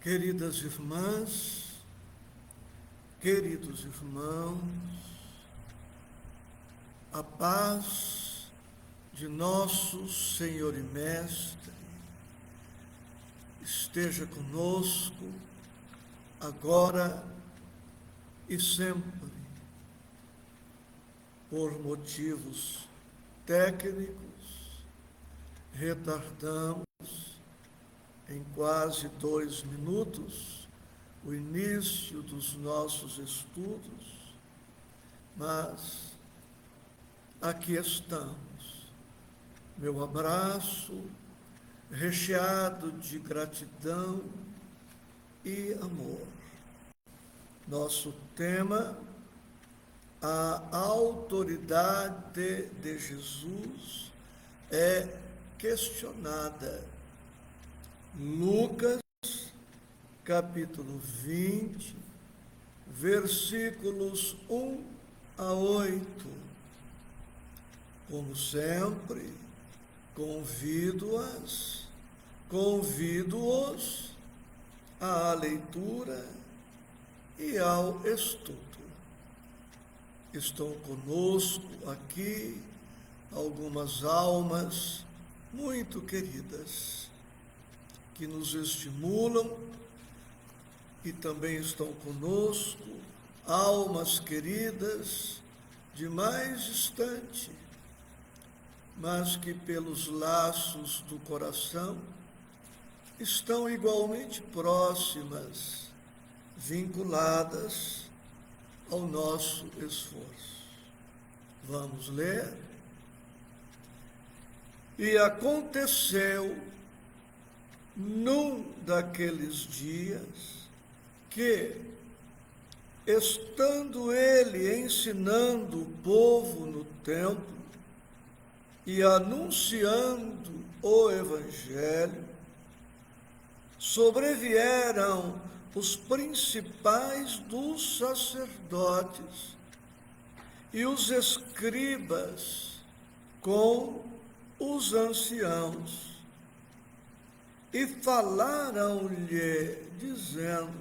Queridas irmãs, queridos irmãos, a paz de nosso Senhor e Mestre esteja conosco, agora e sempre. Por motivos técnicos, retardamos em quase 2 minutos o início dos nossos estudos, mas aqui estamos. Meu abraço recheado de gratidão e amor. Nosso tema: a autoridade de Jesus é questionada. Lucas, capítulo 20, versículos 1 a 8. Como sempre, convido-os à leitura e ao estudo. Estão conosco aqui algumas almas muito queridas, que nos estimulam, e também estão conosco almas queridas de mais distante, mas que pelos laços do coração estão igualmente próximas, vinculadas ao nosso esforço. Vamos ler? E aconteceu num daqueles dias que, estando ele ensinando o povo no templo e anunciando o Evangelho, sobrevieram os principais dos sacerdotes e os escribas com os anciãos, e falaram-lhe, dizendo: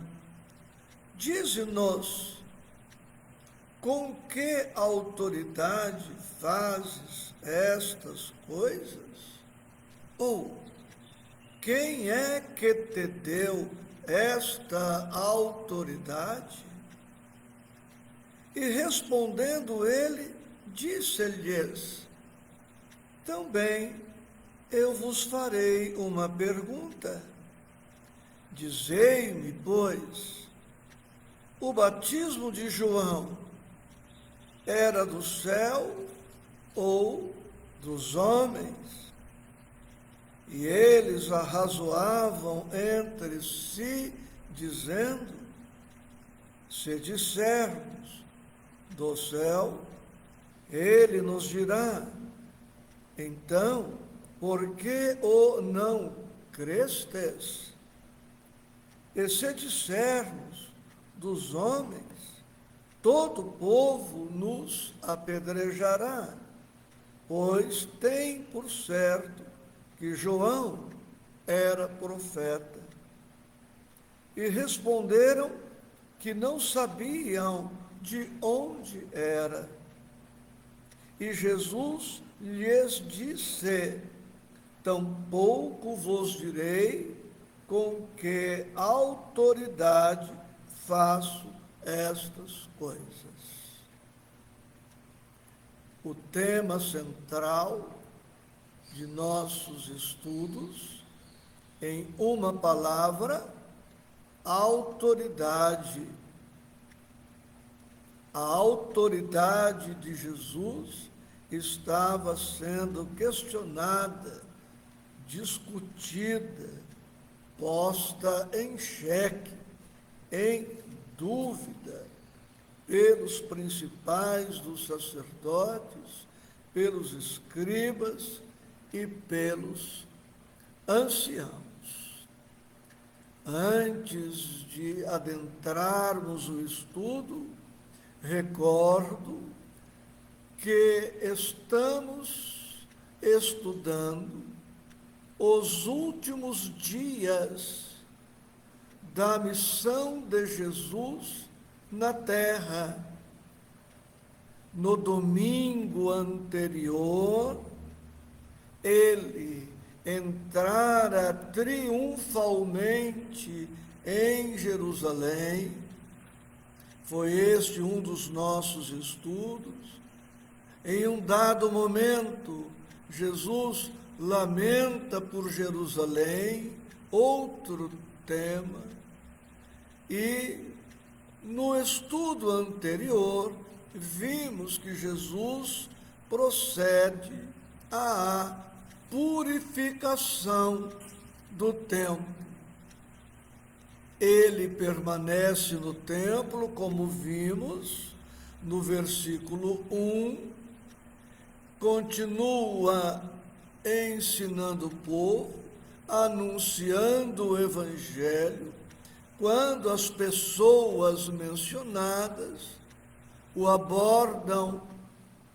dize-nos, com que autoridade fazes estas coisas? Ou quem é que te deu esta autoridade? E respondendo ele, disse-lhes: também eu vos farei uma pergunta. Dizei-me, pois, o batismo de João era do céu ou dos homens? E eles arrazoavam entre si, dizendo: se dissermos do céu, ele nos dirá: então, por que o não crestes? E se dissermos dos homens, todo o povo nos apedrejará, pois tem por certo que João era profeta. E responderam que não sabiam de onde era. E Jesus lhes disse: tampouco vos direi com que autoridade faço estas coisas. O tema central de nossos estudos, em uma palavra: autoridade. A autoridade de Jesus estava sendo questionada, discutida, posta em xeque, em dúvida, pelos principais dos sacerdotes, pelos escribas e pelos anciãos. Antes de adentrarmos o estudo, recordo que estamos estudando os últimos dias da missão de Jesus na terra. No domingo anterior, ele entrara triunfalmente em Jerusalém. Foi este um dos nossos estudos. Em um dado momento, Jesus lamenta por Jerusalém, outro tema, e no estudo anterior, vimos que Jesus procede à purificação do templo. Ele permanece no templo, como vimos no versículo 1, continua ensinando o povo, anunciando o Evangelho, quando as pessoas mencionadas o abordam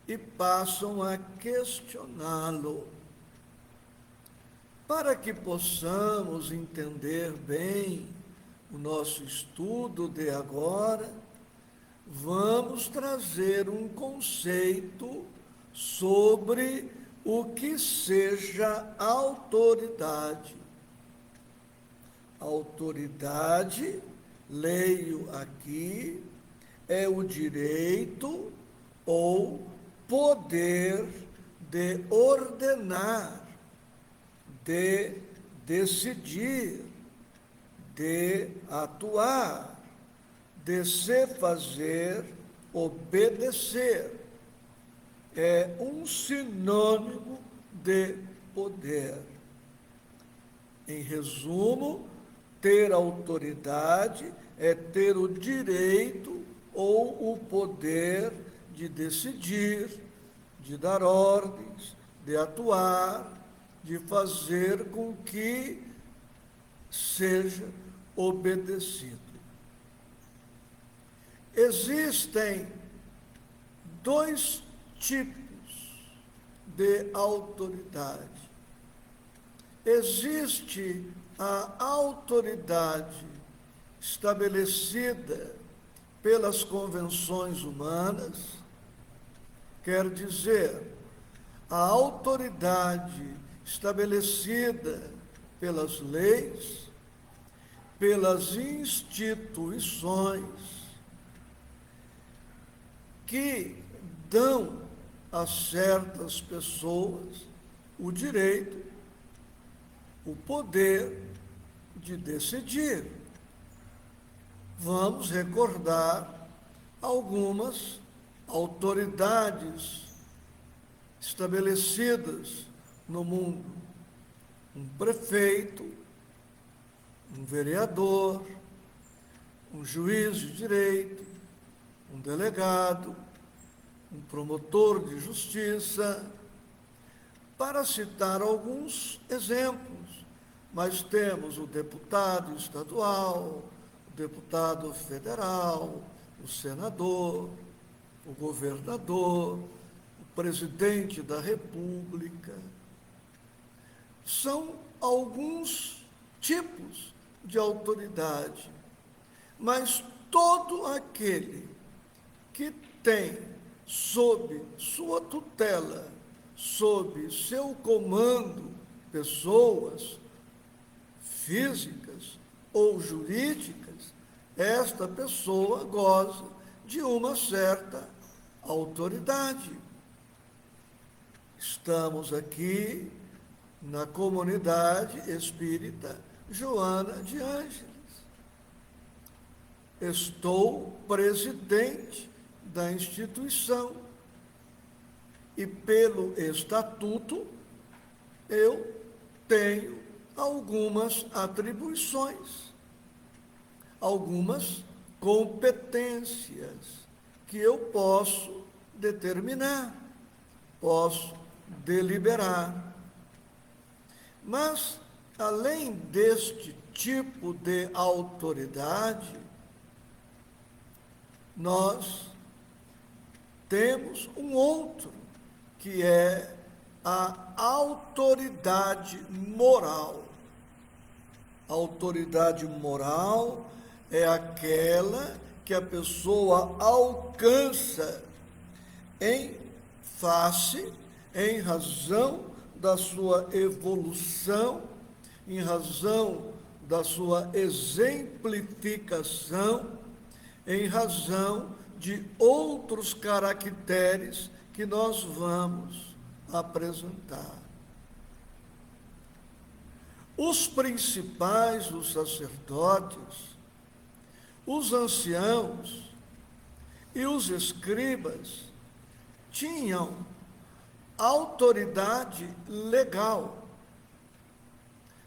e passam a questioná-lo. Para que possamos entender bem o nosso estudo de agora, vamos trazer um conceito sobre o que seja autoridade. Autoridade, leio aqui, é o direito ou poder de ordenar, de decidir, de atuar, de se fazer obedecer. É um sinônimo de poder. Em resumo, ter autoridade é ter o direito ou o poder de decidir, de dar ordens, de atuar, de fazer com que seja obedecido. Existem dois tipos de autoridade. Existe a autoridade estabelecida pelas convenções humanas, quer dizer, a autoridade estabelecida pelas leis, pelas instituições, que dão a certas pessoas o direito, o poder de decidir. Vamos recordar algumas autoridades estabelecidas no mundo: um prefeito, um vereador, um juiz de direito, um delegado, um promotor de justiça, para citar alguns exemplos. Mas temos o deputado estadual, o deputado federal, o senador, o governador, o presidente da República. São alguns tipos de autoridade, mas todo aquele que tem sob sua tutela, sob seu comando, pessoas físicas ou jurídicas, esta pessoa goza de uma certa autoridade. Estamos aqui na comunidade espírita Joana de Ângeles. Estou presidente da instituição e, pelo estatuto, eu tenho algumas atribuições, algumas competências que eu posso determinar, posso deliberar. Mas, além deste tipo de autoridade, nós temos um outro, que é a autoridade moral. A autoridade moral é aquela que a pessoa alcança em razão da sua evolução, em razão da sua exemplificação, em razão de outros caracteres que nós vamos apresentar. Os principais, os sacerdotes, os anciãos e os escribas tinham autoridade legal,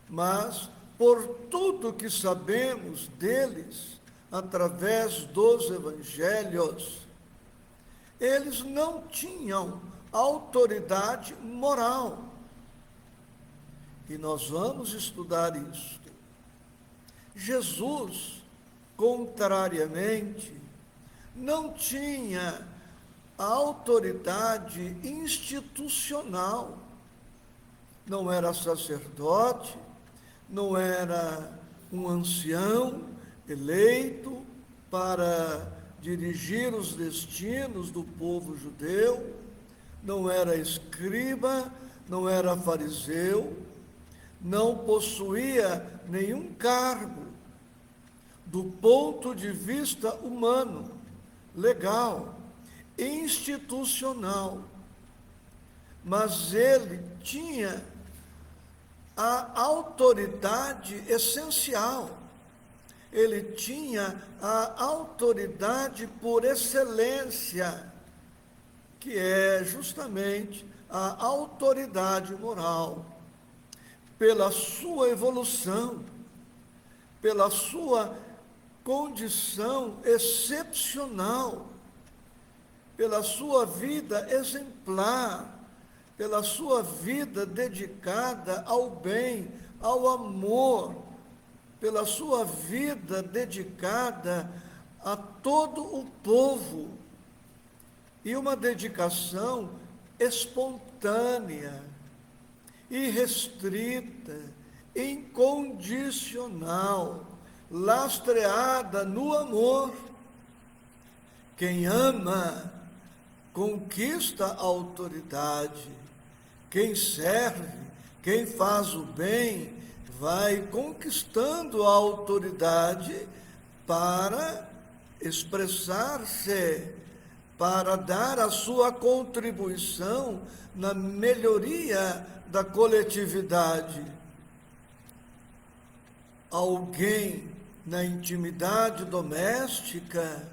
mas por tudo que sabemos deles, através dos evangelhos, eles não tinham autoridade moral. E nós vamos estudar isto. Jesus, contrariamente, não tinha a autoridade institucional. Não era sacerdote, não era um ancião eleito para dirigir os destinos do povo judeu, não era escriba, não era fariseu, não possuía nenhum cargo do ponto de vista humano, legal, institucional, mas ele tinha a autoridade essencial, ele tinha a autoridade por excelência, que é justamente a autoridade moral, pela sua evolução, pela sua condição excepcional, pela sua vida exemplar, pela sua vida dedicada ao bem, ao amor, pela sua vida dedicada a todo o povo, e uma dedicação espontânea, irrestrita, incondicional, lastreada no amor. Quem ama conquista a autoridade. Quem serve, quem faz o bem, vai conquistando a autoridade para expressar-se, para dar a sua contribuição na melhoria da coletividade. Alguém na intimidade doméstica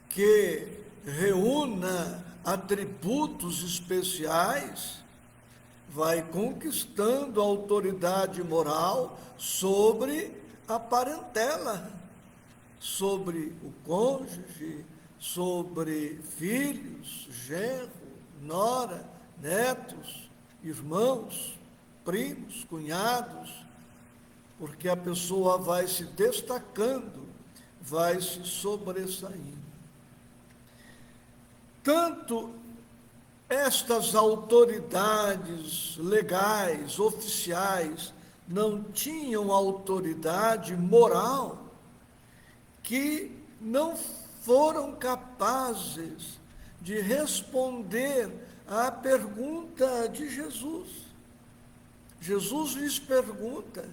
que reúna atributos especiais vai conquistando a autoridade moral sobre a parentela, sobre o cônjuge, sobre filhos, genro, nora, netos, irmãos, primos, cunhados, porque a pessoa vai se destacando, vai se sobressaindo. Tanto estas autoridades legais, oficiais, não tinham autoridade moral, que não foram capazes de responder à pergunta de Jesus. Jesus lhes pergunta: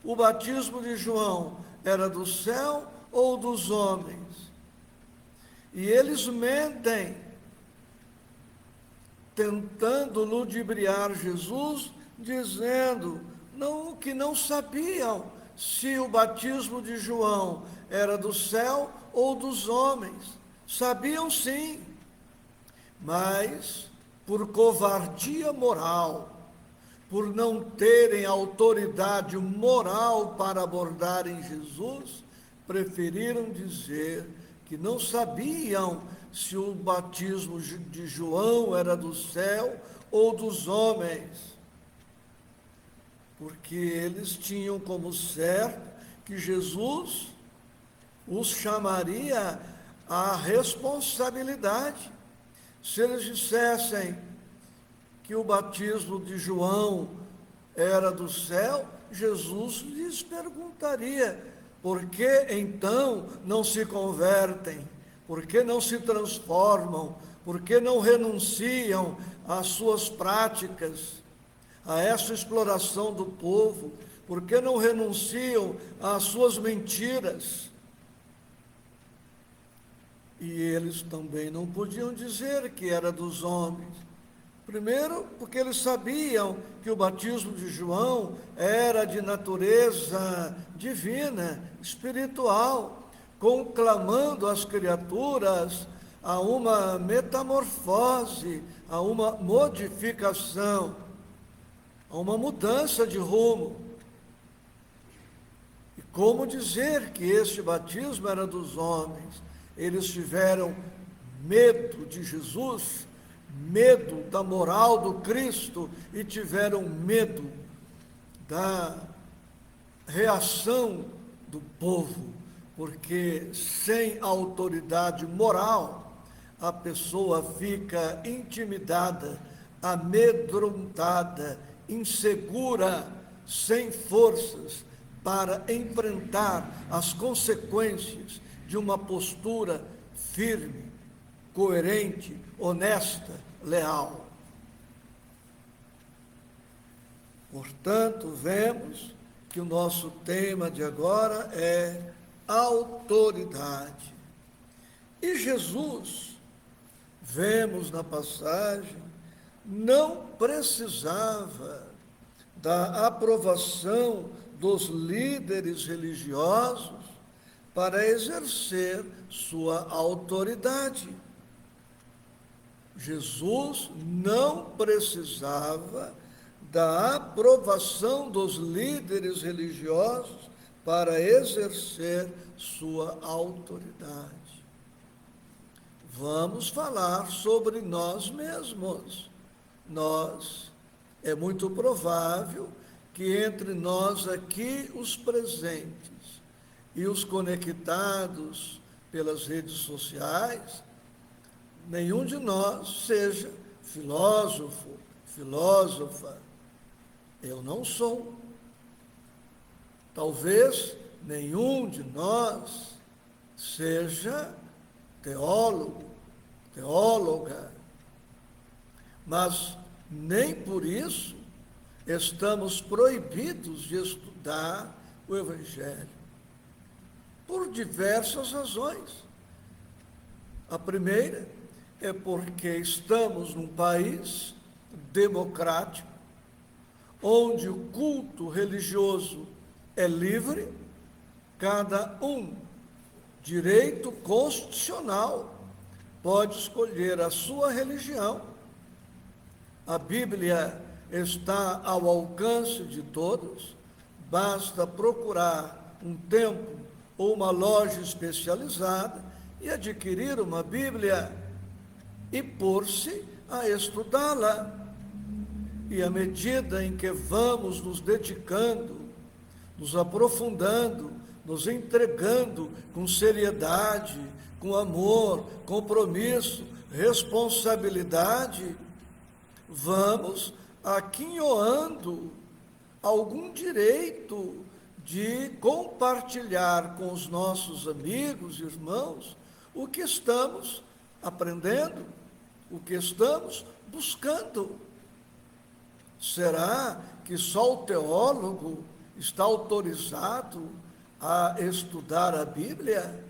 o batismo de João era do céu ou dos homens? E eles mentem, tentando ludibriar Jesus, dizendo que não sabiam se o batismo de João era do céu ou dos homens. Sabiam sim, mas por covardia moral, por não terem autoridade moral para abordarem Jesus, preferiram dizer que não sabiam se o batismo de João era do céu ou dos homens, porque eles tinham como certo que Jesus os chamaria à responsabilidade. Se eles dissessem que o batismo de João era do céu, Jesus lhes perguntaria: por que então não se convertem? Por que não se transformam? Por que não renunciam às suas práticas, a essa exploração do povo? Por que não renunciam às suas mentiras? E eles também não podiam dizer que era dos homens. Primeiro, porque eles sabiam que o batismo de João era de natureza divina, espiritual, conclamando as criaturas a uma metamorfose, a uma modificação, a uma mudança de rumo. E como dizer que este batismo era dos homens? Eles tiveram medo de Jesus, medo da moral do Cristo e tiveram medo da reação do povo, porque sem autoridade moral, a pessoa fica intimidada, amedrontada, insegura, sem forças para enfrentar as consequências de uma postura firme, coerente, honesta, leal. Portanto, vemos que o nosso tema de agora é autoridade. E Jesus, vemos na passagem, não precisava da aprovação dos líderes religiosos para exercer sua autoridade. Jesus não precisava da aprovação dos líderes religiosos para exercer sua autoridade. Vamos falar sobre nós mesmos. É muito provável que entre nós aqui, os presentes e os conectados pelas redes sociais, nenhum de nós seja filósofo, filósofa. Eu não sou. Talvez nenhum de nós seja teólogo, teóloga. Mas nem por isso estamos proibidos de estudar o Evangelho. Por diversas razões. A primeira é porque estamos num país democrático, onde o culto religioso é livre, cada um, direito constitucional, pode escolher a sua religião. A Bíblia está ao alcance de todos, basta procurar um templo ou uma loja especializada e adquirir uma Bíblia e pôr-se a estudá-la. E à medida em que vamos nos dedicando, nos aprofundando, nos entregando com seriedade, com amor, compromisso, responsabilidade, vamos aquinhoando algum direito de compartilhar com os nossos amigos e irmãos o que estamos aprendendo, o que estamos buscando. Será que só o teólogo está autorizado a estudar a Bíblia?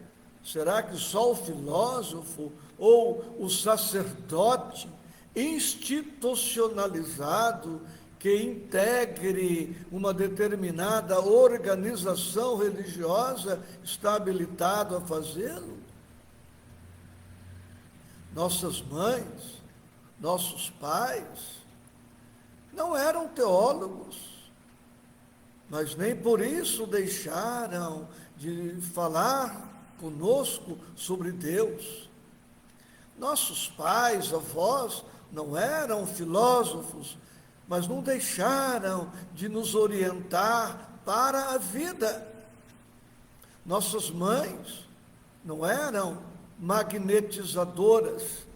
Será que só o filósofo ou o sacerdote institucionalizado que integre uma determinada organização religiosa está habilitado a fazê-lo? Nossas mães, nossos pais, não eram teólogos, mas nem por isso deixaram de falar conosco sobre Deus. Nossos pais, avós, não eram filósofos, mas não deixaram de nos orientar para a vida. Nossas mães não eram magnetizadoras,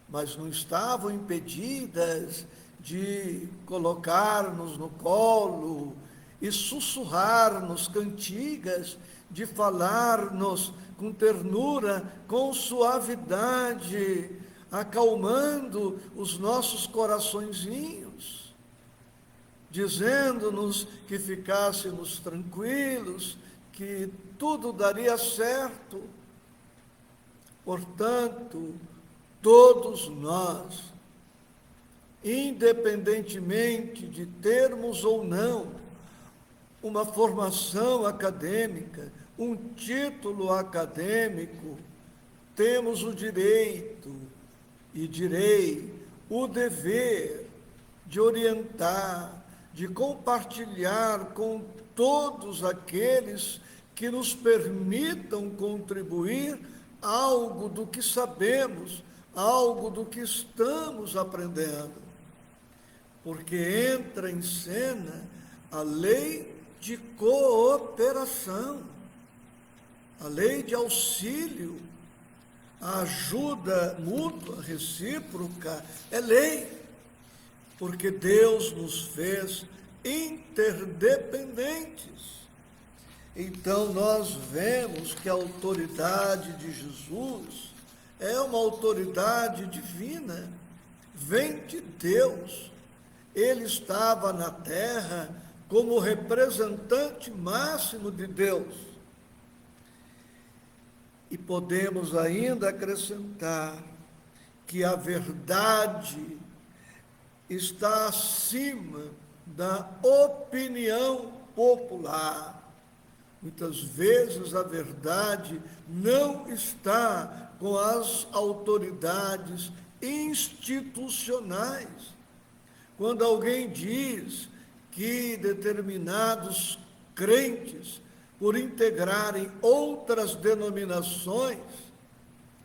mas não estavam impedidas de colocar-nos no colo e sussurrar-nos cantigas, de falar-nos com ternura, com suavidade, acalmando os nossos coraçõezinhos, dizendo-nos que ficássemos tranquilos, que tudo daria certo. Portanto, todos nós, independentemente de termos ou não uma formação acadêmica, um título acadêmico, temos o direito e direi o dever de orientar, de compartilhar com todos aqueles que nos permitam contribuir algo do que sabemos, algo do que estamos aprendendo. Porque entra em cena a lei de cooperação, a lei de auxílio, a ajuda mútua, recíproca, é lei, porque Deus nos fez interdependentes. Então, nós vemos que a autoridade de Jesus é uma autoridade divina, vem de Deus. Ele estava na terra como representante máximo de Deus. E podemos ainda acrescentar que a verdade está acima da opinião popular. Muitas vezes a verdade não está com as autoridades institucionais. Quando alguém diz que determinados crentes, por integrarem outras denominações,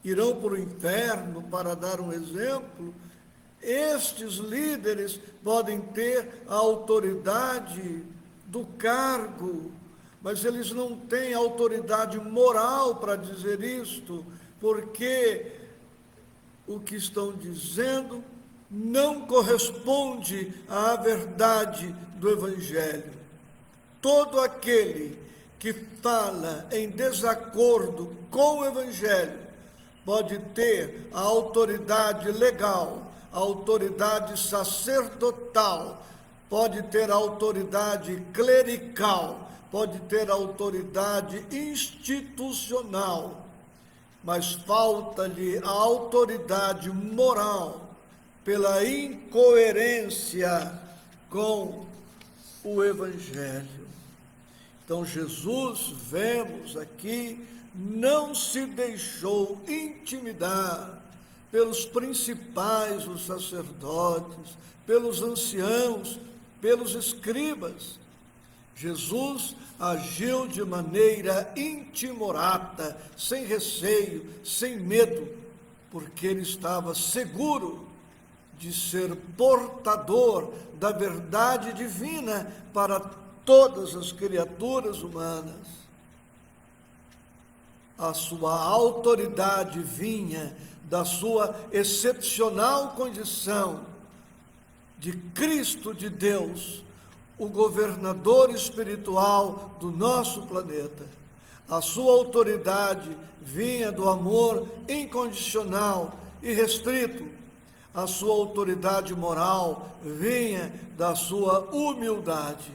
irão para o inferno, para dar um exemplo, estes líderes podem ter a autoridade do cargo, mas eles não têm autoridade moral para dizer isto, porque o que estão dizendo não corresponde à verdade do Evangelho. Todo aquele que fala em desacordo com o Evangelho pode ter a autoridade legal, a autoridade sacerdotal, pode ter a autoridade clerical, pode ter a autoridade institucional, mas falta-lhe a autoridade moral pela incoerência com o Evangelho. Então, Jesus, vemos aqui, não se deixou intimidar pelos principais, os sacerdotes, pelos anciãos, pelos escribas. Jesus agiu de maneira intimorata, sem receio, sem medo, porque ele estava seguro de ser portador da verdade divina para todas as criaturas humanas. A sua autoridade vinha da sua excepcional condição de Cristo de Deus, o governador espiritual do nosso planeta. A sua autoridade vinha do amor incondicional e restrito. A sua autoridade moral vinha da sua humildade.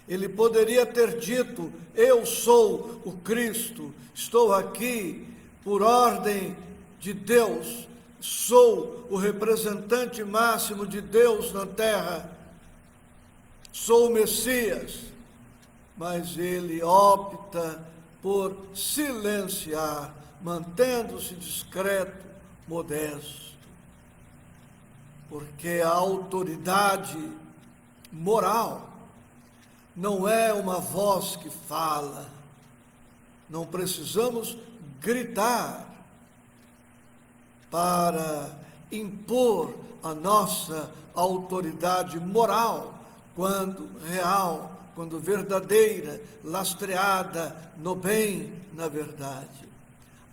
Ele poderia ter dito: eu sou o Cristo, estou aqui por ordem de Deus, sou o representante máximo de Deus na terra, sou o Messias. Mas ele opta por silenciar, mantendo-se discreto, modesto. Porque a autoridade moral não é uma voz que fala. Não precisamos gritar para impor a nossa autoridade moral, quando real, quando verdadeira, lastreada no bem, na verdade.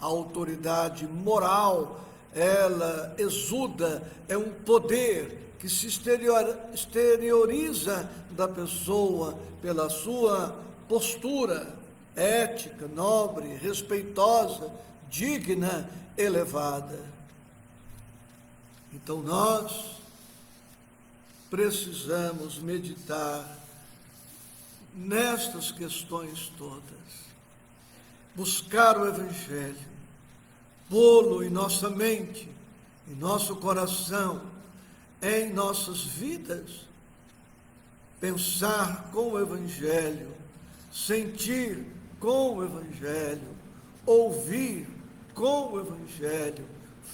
A autoridade moral, ela exuda, é um poder que se exterioriza da pessoa pela sua postura ética, nobre, respeitosa, digna, elevada. Então nós precisamos meditar nestas questões todas, buscar o Evangelho, pô-lo em nossa mente, em nosso coração, em nossas vidas, pensar com o Evangelho, sentir com o Evangelho, ouvir com o Evangelho,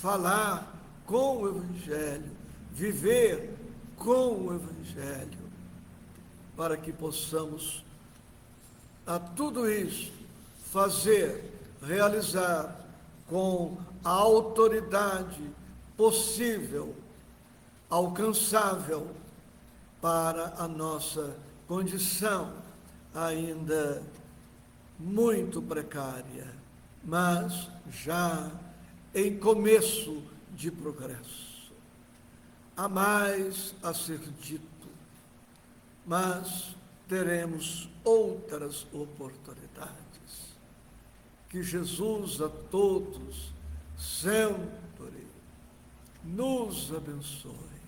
falar com o Evangelho, viver com o Evangelho, para que possamos a tudo isso fazer, realizar com a autoridade possível, alcançável para a nossa condição ainda muito precária, mas já em começo de progresso. Há mais a ser dito, mas teremos outras oportunidades. Que Jesus a todos sempre nos abençoe.